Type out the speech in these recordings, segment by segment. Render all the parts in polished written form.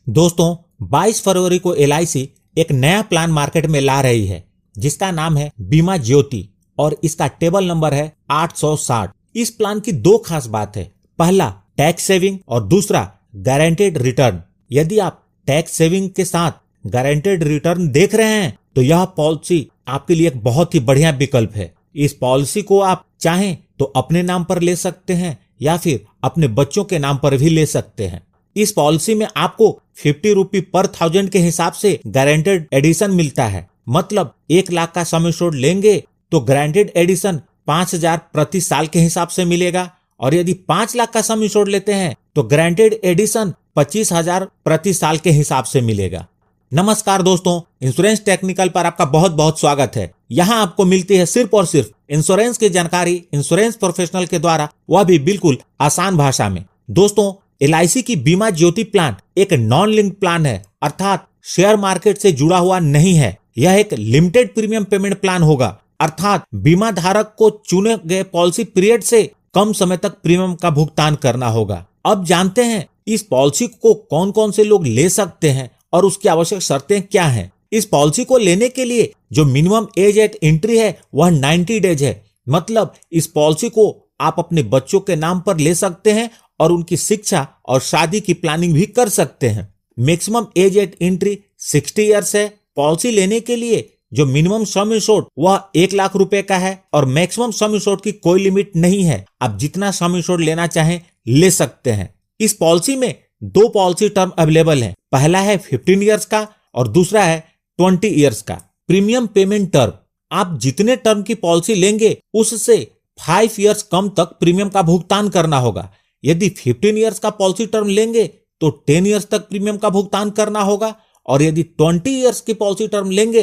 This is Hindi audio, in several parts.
दोस्तों 22 फरवरी को LIC एक नया प्लान मार्केट में ला रही है जिसका नाम है बीमा ज्योति और इसका टेबल नंबर है 860। इस प्लान की दो खास बात है। पहला टैक्स सेविंग और दूसरा गारंटेड रिटर्न। यदि आप टैक्स सेविंग के साथ गारंटेड रिटर्न देख रहे हैं तो यह पॉलिसी आपके लिए एक बहुत ही बढ़िया विकल्प है। इस पॉलिसी को आप चाहें तो अपने नाम पर ले सकते हैं या फिर अपने बच्चों के नाम पर भी ले सकते हैं। इस पॉलिसी में आपको 50 रुपये पर 1000 के हिसाब से गारंटेड एडिशन मिलता है। मतलब 1 लाख का सम एश्योर्ड लेंगे तो गारंटेड एडिशन 5000 प्रति साल के हिसाब से मिलेगा और यदि 5 लाख का सम एश्योर्ड लेते हैं तो गारंटेड एडिशन 25,000 प्रति साल के हिसाब से मिलेगा। नमस्कार दोस्तों, इंश्योरेंस टेक्निकल पर आपका बहुत बहुत स्वागत है। यहाँ आपको मिलती है सिर्फ और सिर्फ इंश्योरेंस की जानकारी इंश्योरेंस प्रोफेशनल के द्वारा, वह भी बिल्कुल आसान भाषा में। दोस्तों LIC की बीमा ज्योति प्लान एक नॉन लिंक प्लान है, अर्थात शेयर मार्केट से जुड़ा हुआ नहीं है। यह एक लिमिटेड प्रीमियम पेमेंट प्लान होगा, अर्थात बीमा धारक को चुने गए पॉलिसी पीरियड से कम समय तक प्रीमियम का भुगतान करना होगा। अब जानते हैं इस पॉलिसी को कौन कौन से लोग ले सकते हैं और उसकी आवश्यक शर्तें क्या हैं। इस पॉलिसी को लेने के लिए जो मिनिमम एज एट एंट्री है वह 90 डेज है। मतलब इस पॉलिसी को आप अपने बच्चों के नाम पर ले सकते हैं और उनकी शिक्षा और शादी की प्लानिंग भी कर सकते हैं। Maximum age eight entry 60 years है। पॉलिसी लेने के लिए जो मिनिमम सम एश्योर्ड वह 1 लाख रुपए का है और मैक्सिमम सम एश्योर्ड की कोई लिमिट नहीं है। आप जितना सम एश्योर्ड लेना चाहें ले सकते हैं। इस पॉलिसी में 2 पॉलिसी टर्म अवेलेबल हैं। पहला है 15 इयर्स का और दूसरा है 20 इयर्स का। प्रीमियम पेमेंट टर्म, आप जितने टर्म की पॉलिसी लेंगे उससे 5 इयर्स कम तक प्रीमियम का भुगतान करना होगा। यदि 15 इयर्स का पॉलिसी टर्म लेंगे तो 10 इयर्स तक प्रीमियम का भुगतान करना होगा और यदि 20 इयर्स की पॉलिसी टर्म लेंगे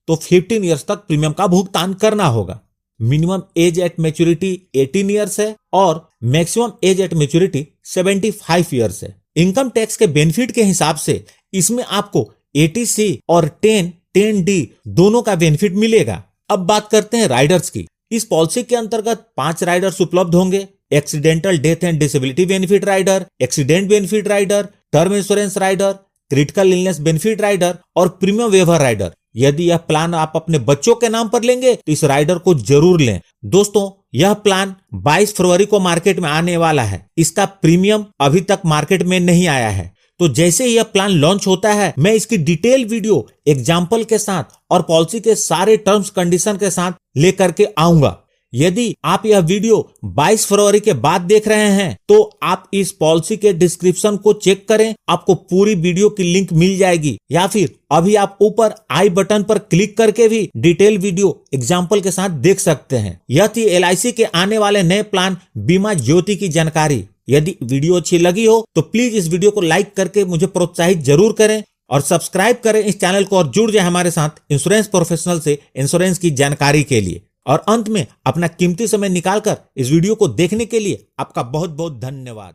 तो 15 इयर्स तक प्रीमियम का भुगतान करना होगा। Minimum age at maturity 18 years है और maximum age at maturity 75 years है। इनकम टैक्स के बेनिफिट के हिसाब से इसमें आपको 80C और 10D दोनों का बेनिफिट मिलेगा। अब बात करते हैं राइडर्स की। इस पॉलिसी के अंतर्गत 5 राइडर्स उपलब्ध होंगे। Accidental death and disability benefit rider, accident benefit rider, term insurance rider, critical illness benefit rider और प्रीमियम वेवर राइडर। यदि यह प्लान आप अपने बच्चों के नाम पर लेंगे तो इस राइडर को जरूर लें। दोस्तों यह प्लान 22 फरवरी को मार्केट में आने वाला है। इसका प्रीमियम अभी तक मार्केट में नहीं आया है, तो जैसे ही यह प्लान लॉन्च होता है मैं इसकी डिटेल वीडियो एग्जाम्पल के साथ और पॉलिसी के सारे टर्म्स कंडीशन के साथ लेकर के आऊंगा। यदि आप यह वीडियो 22 फरवरी के बाद देख रहे हैं तो आप इस पॉलिसी के डिस्क्रिप्शन को चेक करें, आपको पूरी वीडियो की लिंक मिल जाएगी, या फिर अभी आप ऊपर आई बटन पर क्लिक करके भी डिटेल वीडियो एग्जाम्पल के साथ देख सकते हैं। यह थी LIC के आने वाले नए प्लान बीमा ज्योति की जानकारी। यदि वीडियो अच्छी लगी हो तो प्लीज इस वीडियो को लाइक करके मुझे प्रोत्साहित जरूर करें और सब्सक्राइब करें इस चैनल को और जुड़ जाए हमारे साथ इंश्योरेंस प्रोफेशनल से इंश्योरेंस की जानकारी के लिए। और अंत में अपना कीमती समय निकालकर इस वीडियो को देखने के लिए आपका बहुत बहुत धन्यवाद।